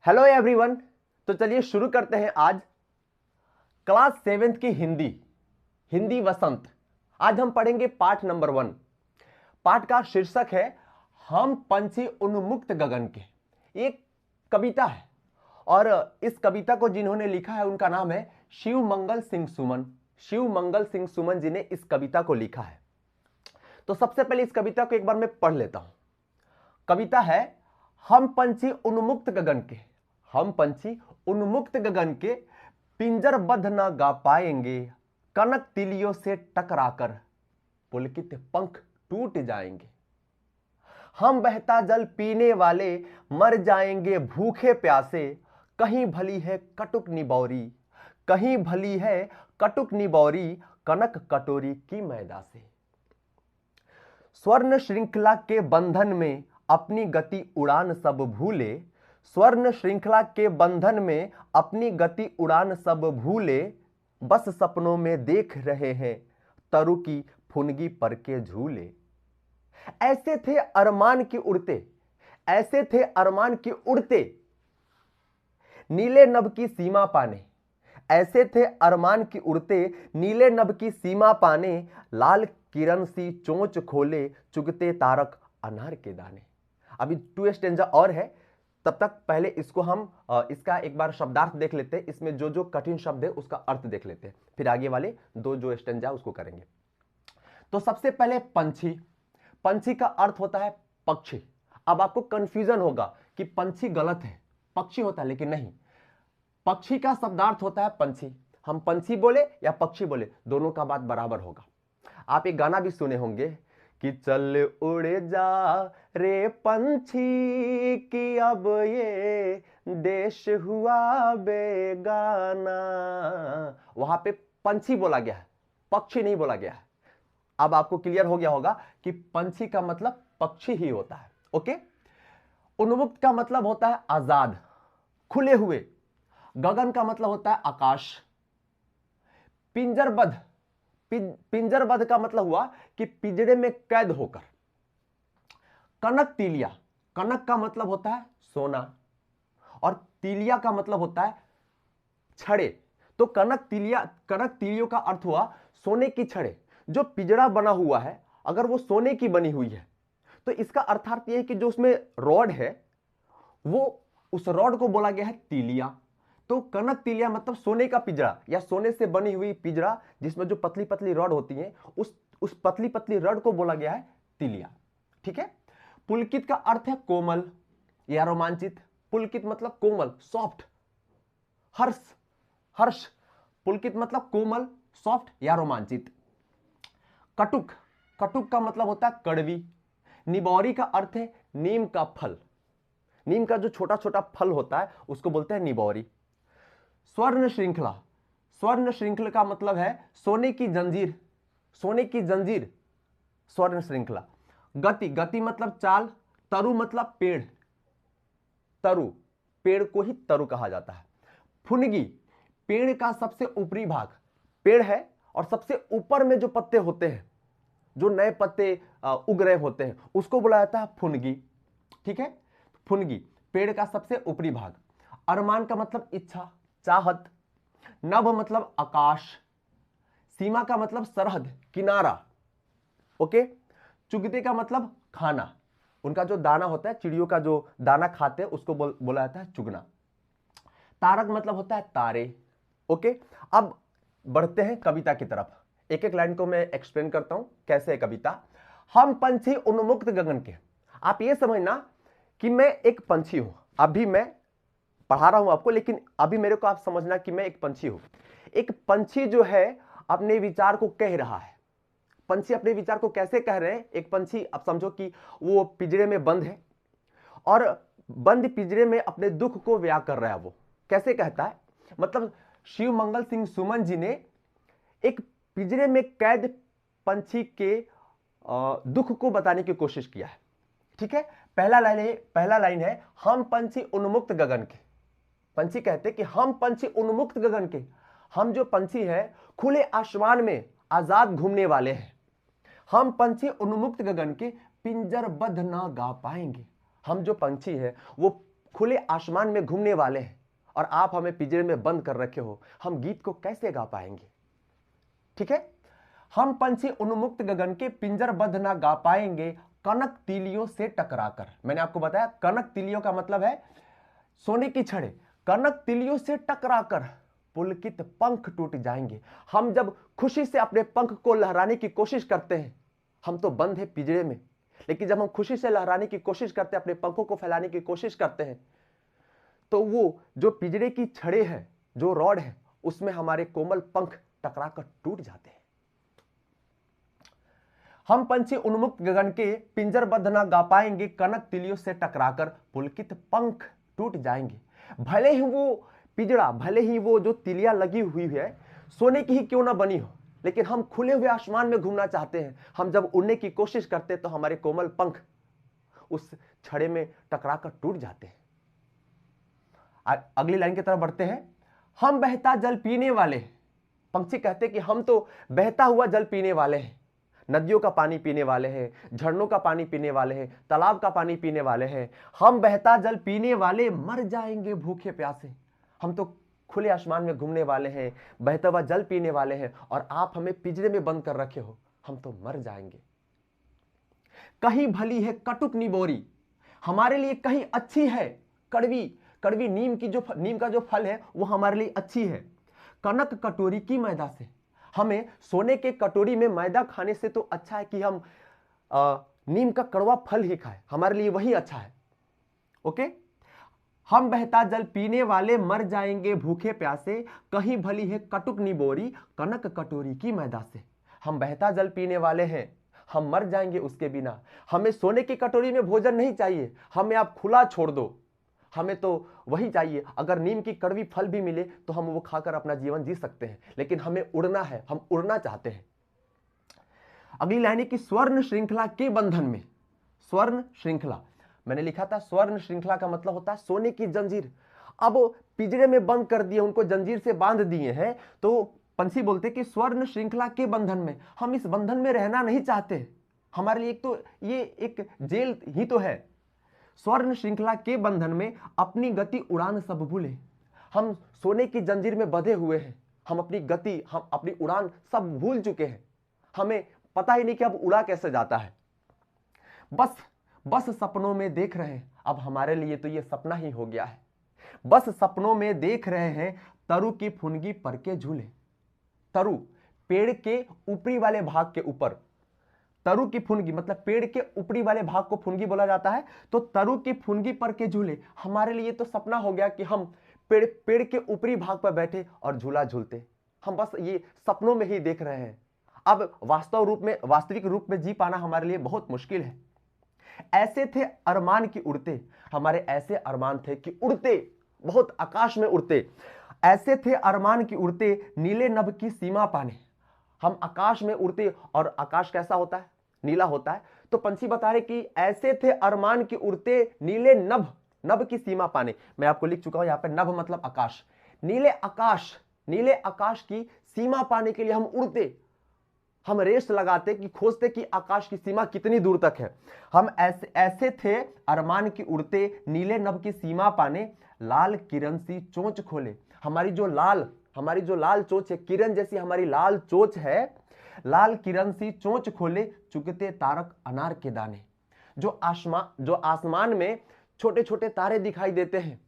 Hello everyone. तो चलिए शुरू करते हैं आज क्लास 7th की हिंदी हिंदी वसंत। आज हम पढ़ेंगे पाठ नंबर 1। पाठ का शीर्षक है हम पंछी उन्मुक्त गगन के। एक कविता है और इस कविता को जिन्होंने लिखा है उनका नाम है शिव मंगल सिंह सुमन। शिव मंगल सिंह सुमन जी ने इस कविता को लिखा है। तो सबसे पहले इस कविता को एक बार मैं पढ़ लेता हूं। कविता है हम पंछी उन्मुक्त गगन के। हम पंछी उन्मुक्त गगन के पिंजरबद्ध न गा पाएंगे, कनक तिलियों से टकराकर पुलकित पंख टूट जाएंगे। हम बहता जल पीने वाले मर जाएंगे भूखे प्यासे, कहीं भली है कटुक निबौरी, कहीं भली है कटुक निबौरी, कनक कटोरी की मैदा से। स्वर्ण श्रृंखला के बंधन में अपनी गति उड़ान सब भूले, स्वर्ण श्रृंखला के बंधन में अपनी गति उड़ान सब भूले, बस सपनों में देख रहे हैं तरु की फुनगी पर के झूले। ऐसे थे अरमान की उड़ते, ऐसे थे अरमान की उड़ते नीले नभ की सीमा पाने, ऐसे थे अरमान की उड़ते नीले नभ की सीमा पाने, लाल किरण सी चोंच खोले चुगते तारक अनार के दाने। अभी 2 स्टेंजा और है, तब तक पहले इसको हम इसका एक बार शब्दार्थ देख लेते हैं। इसमें जो जो कठिन शब्द है उसका अर्थ देख लेते हैं, फिर आगे वाले 2 जो स्टेंजा उसको करेंगे। तो सबसे पहले पंछी। पंछी का अर्थ होता है पक्षी। अब आपको कंफ्यूजन होगा कि पंछी गलत है, पक्षी होता है, लेकिन नहीं। पक्षी का शब्दार्थ होता है पंछी। हम पंछी बोले या पक्षी बोले, दोनों का बात बराबर होगा। आप एक गाना भी सुने होंगे कि चल उड़ जा रे पंछी कि अब ये देश हुआ बेगाना। वहां पे पंछी बोला गया है, पक्षी नहीं बोला गया है। अब आपको क्लियर हो गया होगा कि पंछी का मतलब पक्षी ही होता है। ओके। उन्मुक्त का मतलब होता है आजाद, खुले हुए। गगन का मतलब होता है आकाश। पिंजरबद्ध, पिंजरबद्ध का मतलब हुआ कि पिंजरे में कैद होकर। कनक तिलिया, कनक का मतलब होता है सोना और तिलिया का मतलब होता है छड़े। तो कनक तिलियों का अर्थ हुआ सोने की छड़े। जो पिंजरा बना हुआ है अगर वो सोने की बनी हुई है तो इसका अर्थार्थ यह है कि जो उसमें रॉड है वो उस रॉड को बोला गया है तिलिया। तो कनक तिलिया मतलब सोने का पिंजरा या सोने से बनी हुई पिंजरा जिसमें जो पतली पतली रॉड होती हैं उस पतली पतली रॉड को बोला गया है तिलिया। ठीक है। पुलकित का अर्थ है कोमल या रोमांचित। पुलकित मतलब कोमल, सॉफ्ट। हर्ष, हर्ष। पुलकित मतलब कोमल, सॉफ्ट या रोमांचित। कटुक, कटुक का मतलब होता है कड़वी। निबौरी का अर्थ है नीम का फल। नीम का जो छोटा छोटा फल होता है उसको बोलते हैं निबौरी। स्वर्ण श्रृंखला, स्वर्ण श्रृंखला का मतलब है सोने की जंजीर, सोने की जंजीर, स्वर्ण श्रृंखला। गति, गति मतलब चाल। तरु मतलब पेड़, तरु, पेड़ को ही तरु कहा जाता है। फुनगी, पेड़ का सबसे ऊपरी भाग। पेड़ है और सबसे ऊपर में जो पत्ते होते हैं, जो नए पत्ते उग रहे होते हैं, उसको बोला जाता है फुनगी। ठीक है। फुनगी, पेड़ का सबसे ऊपरी भाग। अरमान का मतलब इच्छा, चाहत। नभ मतलब आकाश। सीमा का मतलब सरहद, किनारा। ओके। चुगते का मतलब खाना। उनका जो दाना होता है, चिड़ियों का जो दाना खाते हैं उसको बोला जाता है चुगना। तारक मतलब होता है तारे। ओके। अब बढ़ते हैं कविता की तरफ। एक एक लाइन को मैं एक्सप्लेन करता हूं कैसे है कविता। हम पंछी उन्मुक्त गगन के। आप ये समझना कि मैं एक पंछी हूं। अभी मैं पढ़ा रहा हूं आपको, लेकिन अभी मेरे को आप समझना कि मैं एक पंछी हूं। एक पंछी जो है अपने विचार को कह रहा है। पंछी अपने विचार को कैसे कह रहे हैं? एक पंछी, आप समझो कि वो पिंजरे में बंद है और बंद पिंजरे में अपने दुख को बयां कर रहा है। वो कैसे कहता है? मतलब शिव मंगल सिंह सुमन जी ने एक पिंजरे में कैद पंछी के दुख को बताने की कोशिश किया है। ठीक है। पहला लाइन है हम पंछी उन्मुक्त गगन के। पंछी कहते कि हम पंछी उन्मुक्त गगन के। हम जो पंछी हैं खुले आसमान में आजाद घूमने वाले हैं। हम पंछी उन्मुक्त गगन के पिंजरबद्ध ना गा पाएंगे। हम जो पंछी हैं वो खुले आसमान में घूमने वाले हैं और आप हमें पिंजरे में बंद कर रखे हो, हम गीत को कैसे गा पाएंगे? ठीक है, हम पंछी उन्मुक्त गगन के पिंजरबद्ध ना गा पाएंगे कनक तीलियों से टकराकर। मैंने आपको बताया कनक तीलियों का मतलब है सोने की छड़े। कनक तीलियों से टकराकर पुलकित पंख टूट जाएंगे। हम जब खुशी से अपने पंख को लहराने की कोशिश करते हैं, हम तो बंद है पिंजरे में, लेकिन जब हम खुशी से लहराने की कोशिश करते हैं, अपने पंखों को फैलाने की कोशिश करते हैं, तो वो जो पिंजरे की छड़े हैं, जो रॉड है, उसमें हमारे कोमल पंख टकराकर टूट जाते हैं। हम पंछी उन्मुक्त गगन के पिंजरबद्ध ना गा पाएंगे कनक तिलियों से टकराकर पुलकित पंख टूट जाएंगे। भले ही वो पिंजरा, भले ही वो जो तिलियां लगी हुई है सोने की ही क्यों ना बनी हो, लेकिन हम खुले हुए आसमान में घूमना चाहते हैं। हम जब उड़ने की कोशिश करते हैं तो हमारे कोमल पंख उस छड़े में टकराकर टूट जाते हैं। अगली लाइन की तरफ बढ़ते हैं। हम बहता जल पीने वाले हैं। पंछी कहते हैं कि हम तो बहता हुआ जल पीने वाले हैं, नदियों का पानी पीने वाले हैं, झरनों का पानी पीने वाले हैं, तालाब का पानी पीने वाले हैं। हम बहता जल पीने वाले मर जाएंगे भूखे प्यासे। हम तो खुले आसमान में घूमने वाले हैं, बहता हुआ जल पीने वाले हैं, और आप हमें पिंजरे में बंद कर रखे हो, हम तो मर जाएंगे। कहीं भली है कटुक निबोरी, हमारे लिए कहीं अच्छी है कड़वी। कड़वी नीम का जो फल है वो हमारे लिए अच्छी है। कनक कटोरी की मैदा से, हमें सोने के कटोरी में मैदा खाने से तो अच्छा है कि हम नीम का कड़वा फल ही खाएं, हमारे लिए वही अच्छा है। ओके, हम बहता जल पीने वाले मर जाएंगे भूखे प्यासे, कहीं भली है कटुक निबोरी कनक कटोरी की मैदा से। हम बहता जल पीने वाले हैं, हम मर जाएंगे उसके बिना। हमें सोने की कटोरी में भोजन नहीं चाहिए, हमें आप खुला छोड़ दो, हमें तो वही चाहिए। अगर नीम की कड़वी फल भी मिले तो हम वो खाकर अपना जीवन जी सकते हैं, लेकिन हमें उड़ना है, हम उड़ना चाहते हैं। अगली लाइन है कि स्वर्ण श्रृंखला के बंधन में। स्वर्ण श्रृंखला, मैंने लिखा था स्वर्ण श्रृंखला का मतलब होता है सोने की जंजीर। अब पिंजरे में बंद कर दिए, उनको जंजीर से बांध दिए हैं, तो पंछी बोलते कि स्वर्ण श्रृंखला के बंधन में, हम इस बंधन में रहना नहीं चाहते। हमारे लिए तो ये एक जेल ही तो है। स्वर्ण श्रृंखला के बंधन में अपनी गति उड़ान सब भूले। हम सोने की जंजीर में बंधे हुए हैं, हम अपनी गति, हम अपनी उड़ान सब भूल चुके हैं। हमें पता ही नहीं कि अब उड़ा कैसे जाता है। बस सपनों में देख रहे हैं, अब हमारे लिए तो ये सपना ही हो गया है। बस सपनों में देख रहे हैं तरु की फुनगी पर के झूले। तरु पेड़ के ऊपरी वाले भाग के ऊपर, तरु की फुनगी मतलब पेड़ के ऊपरी वाले भाग को फुनगी बोला जाता है। तो तरु की फुनगी पर के झूले, हमारे लिए तो सपना हो गया कि हम पेड़ के ऊपरी भाग पर बैठे और झूला झूलते। हम बस ये सपनों में ही देख रहे हैं। अब वास्तविक रूप में जी पाना हमारे लिए बहुत मुश्किल है। ऐसे थे अरमान की उड़ते, हमारे ऐसे अरमान थे कि उड़ते, बहुत आकाश में उड़ते। ऐसे थे अरमान की उड़ते नीले नभ की सीमा पाने। हम आकाश में उड़ते, और आकाश कैसा होता है? नीला होता है। तो पंछी बता रहे कि ऐसे थे अरमान की उड़ते नीले नभ की सीमा पाने। मैं आपको लिख चुका हूं यहां पे, नभ मतलब आकाश। नीले आकाश की सीमा पाने के लिए हम उड़ते, हम रेस लगाते कि खोजते कि आकाश की सीमा कितनी दूर तक है। हम ऐसे थे अरमान की उड़ते नीले नभ की सीमा पाने, लाल किरण सी चोंच खोले। हमारी जो लाल चोंच है, किरण जैसी हमारी लाल चोंच है, लाल किरण सी चोंच खोले चुगते तारक अनार के दाने। जो आसमान में छोटे छोटे तारे दिखाई देते हैं,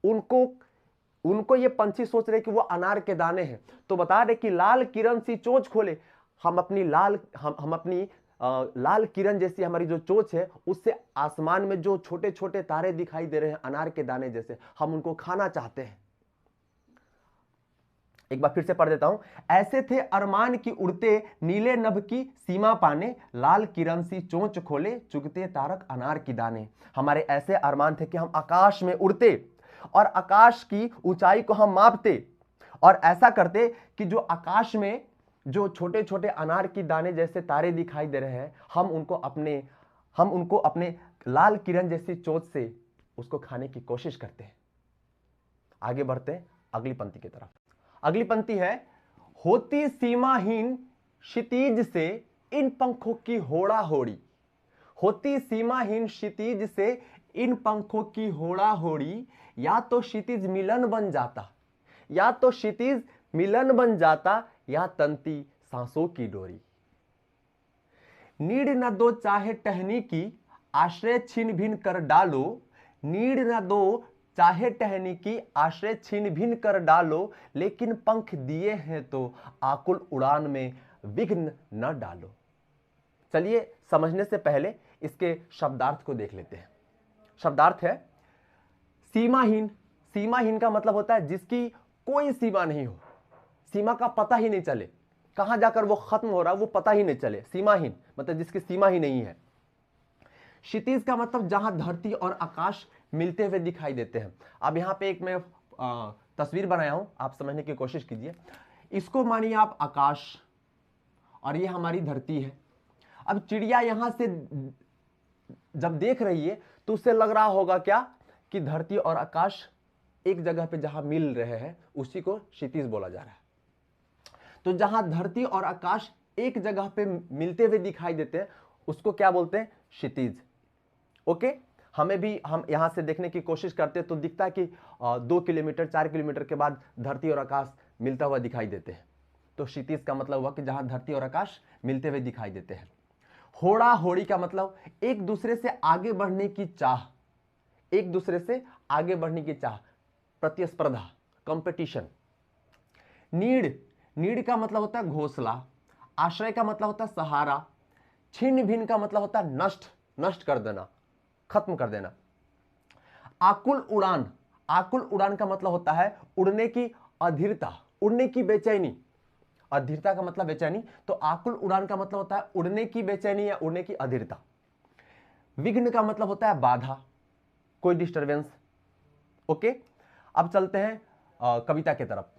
उनको ये पंछी सोच रहे कि वो अनार के दाने हैं। तो बता रहे कि लाल किरण सी चोंच खोले, हम अपनी लाल किरण जैसी हमारी जो चोंच है, उससे आसमान में जो छोटे छोटे तारे दिखाई दे रहे हैं अनार के दाने जैसे, हम उनको खाना चाहते हैं। एक बार फिर से पढ़ देता हूं। ऐसे थे अरमान की उड़ते नीले नभ की सीमा पाने, लाल किरण सी चोंच खोले चुगते तारक अनार की दाने। हमारे ऐसे अरमान थे कि हम आकाश में उड़ते और आकाश की ऊंचाई को हम मापते, और ऐसा करते कि जो आकाश में जो छोटे छोटे अनार की दाने जैसे तारे दिखाई दे रहे हैं, हम उनको अपने लाल किरण जैसी चोंच से उसको खाने की कोशिश करते हैं। आगे बढ़ते हैं अगली पंक्ति की तरफ। अगली पंक्ति है, होती सीमाहीन क्षितिज से इन पंखों की होड़ा होड़ी। होती सीमाहीन क्षितिज से इन पंखों की होड़ा होड़ी, या तो क्षितिज मिलन बन जाता, या तो क्षितिज मिलन बन जाता, या तंती सांसों की डोरी। नीड न दो चाहे टहनी की, आश्रय छीन भिन कर डालो। नीड न दो चाहे टहनी की, आश्रय छीन भिन कर डालो, लेकिन पंख दिए हैं तो आकुल उड़ान में विघ्न न डालो। चलिए समझने से पहले इसके शब्दार्थ को देख लेते हैं। शब्दार्थ है सीमाहीन। सीमाहीन का मतलब होता है जिसकी कोई सीमा नहीं हो, सीमा का पता ही नहीं चले, कहां जाकर वो खत्म हो रहा है वो पता ही नहीं चले। सीमाहीन मतलब जिसकी सीमा ही नहीं है। क्षितिज का मतलब जहां धरती और आकाश मिलते हुए दिखाई देते हैं। अब यहां पे एक मैं तस्वीर बनाया हूं, आप समझने की कोशिश कीजिए। इसको मानिए आप आकाश, और ये हमारी धरती है। अब चिड़िया यहां से जब देख रही है तो उससे लग रहा होगा क्या कि धरती और आकाश एक जगह पे जहां मिल रहे हैं उसी को क्षितिज बोला जा रहा है। तो जहां धरती और आकाश एक जगह पे मिलते हुए दिखाई देते हैं उसको क्या बोलते हैं? क्षितिज। ओके, हमें भी हम यहां से देखने की कोशिश करते हैं तो दिखता है कि 2 किलोमीटर 4 किलोमीटर के बाद धरती और आकाश मिलता हुआ दिखाई देते हैं। तो क्षितिज का मतलब हुआ कि जहां धरती और आकाश मिलते हुए दिखाई देते हैं। होड़ा होड़ी का मतलब एक दूसरे से आगे बढ़ने की चाह, एक दूसरे से आगे बढ़ने की चाह, प्रतिस्पर्धा, कंपटीशन। नीड, नीड का मतलब होता है घोंसला। आश्रय का मतलब होता है सहारा। छिन्न भिन्न का मतलब होता है नष्ट, नष्ट कर देना, खत्म कर देना। आकुल उड़ान, आकुल उड़ान का मतलब होता है उड़ने की अधीरता, उड़ने की बेचैनी। अधीरता का मतलब बेचैनी, तो आकुल उड़ान का मतलब होता है उड़ने की बेचैनी या उड़ने की अधीरता। विघ्न का मतलब होता है बाधा, कोई डिस्टरबेंस। ओके, अब चलते हैं कविता की तरफ।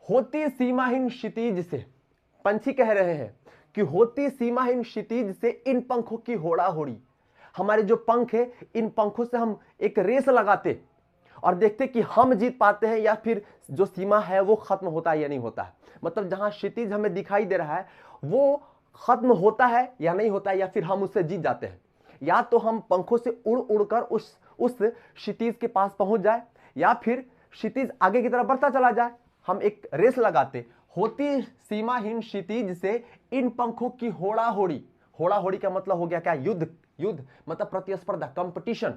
होती सीमाहीन क्षितिज से, पंछी कह रहे हैं कि होती सीमाहीन क्षितिज से इन पंखों की होड़ा होड़ी। हमारे जो पंख है इन पंखों से हम एक रेस लगाते और देखते कि हम जीत पाते हैं या फिर जो सीमा है वो खत्म होता है या नहीं होता है। मतलब जहां क्षितिज हमें दिखाई दे रहा है वो खत्म होता है या नहीं होता है, या फिर हम उससे जीत जाते हैं। या तो हम पंखों से उड़ उड़कर उस क्षितिज के पास पहुंच जाए, या फिर क्षितिज आगे की तरफ बढ़ता चला जाए। हम एक रेस लगाते। होती सीमाहीन क्षितिज से इन पंखों की होड़ा होड़ी। होड़ा होड़ी का मतलब हो गया क्या? युद्ध। युद्ध मतलब प्रतिस्पर्धा, कंपटीशन।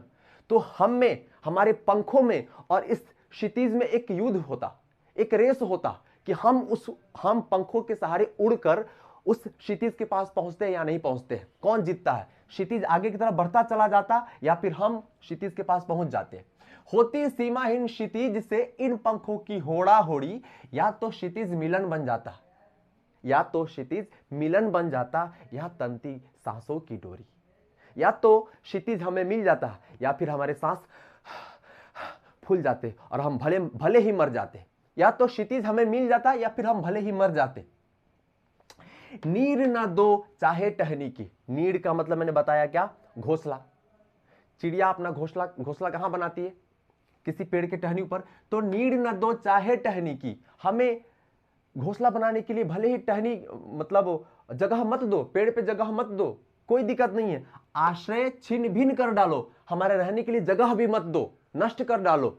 तो हम में, हमारे पंखों में और इस क्षितिज में एक युद्ध होता, एक रेस होता कि हम पंखों के सहारे उड़कर उस क्षितिज के पास पहुंचते हैं या नहीं पहुंचते हैं। कौन जीतता है? क्षितिज आगे की तरफ बढ़ता चला जाता या फिर हम क्षितिज के पास पहुंच जाते। होती सीमाहीन क्षितिज से इन पंखों की होड़ा होड़ी, या तो क्षितिज मिलन बन जाता, या तो क्षितिज मिलन बन जाता, या तंती सांसों की डोरी। या तो क्षितिज हमें मिल जाता या फिर हमारे सांस फूल जाते और हम भले भले ही मर जाते। या तो क्षितिज हमें मिल जाता या फिर हम भले ही मर जाते। नीड ना दो चाहे टहनी की। नीड का मतलब मैंने बताया क्या? घोंसला। चिड़िया अपना घोंसला घोंसला कहां बनाती है? किसी पेड़ के टहनी पर। तो नीड ना दो चाहे टहनी की, हमें घोंसला बनाने के लिए भले ही टहनी मतलब जगह मत दो, पेड़ पे जगह मत दो, कोई दिक्कत नहीं है। आश्रय छिन्न भिन्न कर डालो, हमारे रहने के लिए जगह भी मत दो, नष्ट कर डालो।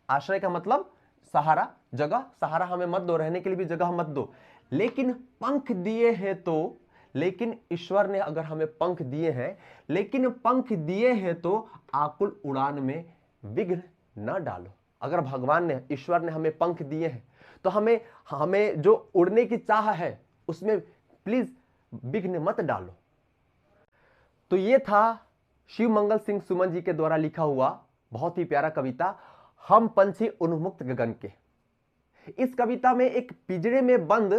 आश्रय का मतलब सहारा, जगह, सहारा हमें मत दो, रहने के लिए भी जगह मत दो। लेकिन पंख दिए हैं तो, लेकिन ईश्वर ने अगर हमें पंख दिए हैं, लेकिन पंख दिए हैं तो आकुल उड़ान में विघ्न न डालो। अगर भगवान ने, ईश्वर ने हमें पंख दिए हैं तो हमें जो उड़ने की चाह है उसमें प्लीज विघ्न मत डालो। तो ये था शिव मंगल सिंह सुमन जी के द्वारा लिखा हुआ बहुत ही प्यारा कविता, हम पंछी उन्मुक्त गगन के। इस कविता में एक पिंजरे में बंद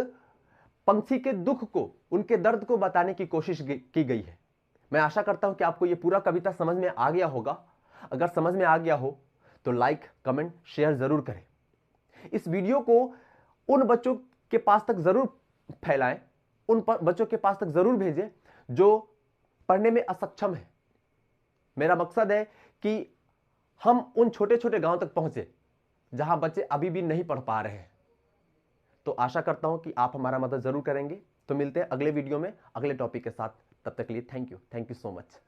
पंछी के दुख को, उनके दर्द को बताने की कोशिश की गई है। मैं आशा करता हूं कि आपको यह पूरा कविता समझ में आ गया होगा। अगर समझ में आ गया हो तो लाइक, कमेंट, शेयर जरूर करें। इस वीडियो को उन बच्चों के पास तक जरूर फैलाएं, उन बच्चों के पास तक जरूर भेजें जो पढ़ने में असक्षम है। मेरा मकसद है कि हम उन छोटे छोटे गांव तक पहुंचे जहां बच्चे अभी भी नहीं पढ़ पा रहे हैं। तो आशा करता हूं कि आप हमारा मदद जरूर करेंगे। तो मिलते हैं अगले वीडियो में अगले टॉपिक के साथ। तब तक के लिए थैंक यू सो मच।